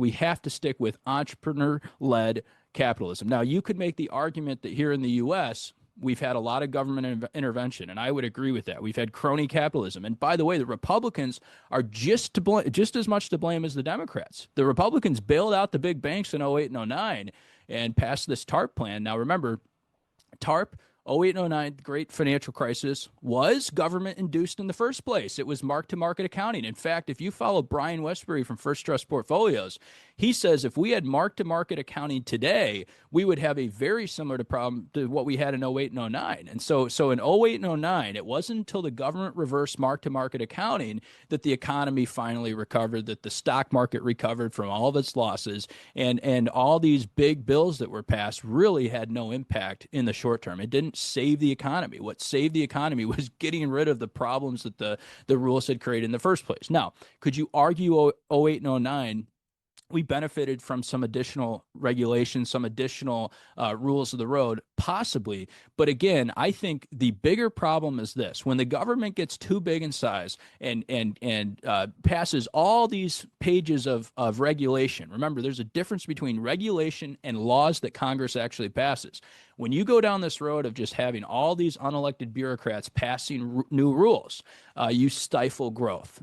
We have to stick with entrepreneur-led capitalism. Now, you could make the argument that here in the U.S., we've had a lot of government intervention, and I would agree with that. We've had crony capitalism. And by the way, the Republicans are just as much to blame as the Democrats. The Republicans bailed out the big banks in '08 and '09 and passed this TARP plan. Now, remember, TARP, '08 and '09, great financial crisis, was government induced in the first place. It was mark-to-market accounting. In fact, if you follow Brian Westbury from First Trust Portfolios, he says if we had mark-to-market accounting today, we would have a very similar problem to what we had in '08 and '09. And so in '08 and '09, it wasn't until the government reversed mark-to-market accounting that the economy finally recovered, that the stock market recovered from all of its losses, and all these big bills that were passed really had no impact in the short term. It didn't save the economy. What saved the economy was getting rid of the problems that the rules had created in the first place. Now, could you argue '08 and '09 we benefited from some additional regulations, some additional rules of the road? Possibly. But again, I think the bigger problem is this: when the government gets too big in size and passes all these pages of regulation. Remember, there's a difference between regulation and laws that Congress actually passes. When you go down this road of just having all these unelected bureaucrats passing new rules, you stifle growth.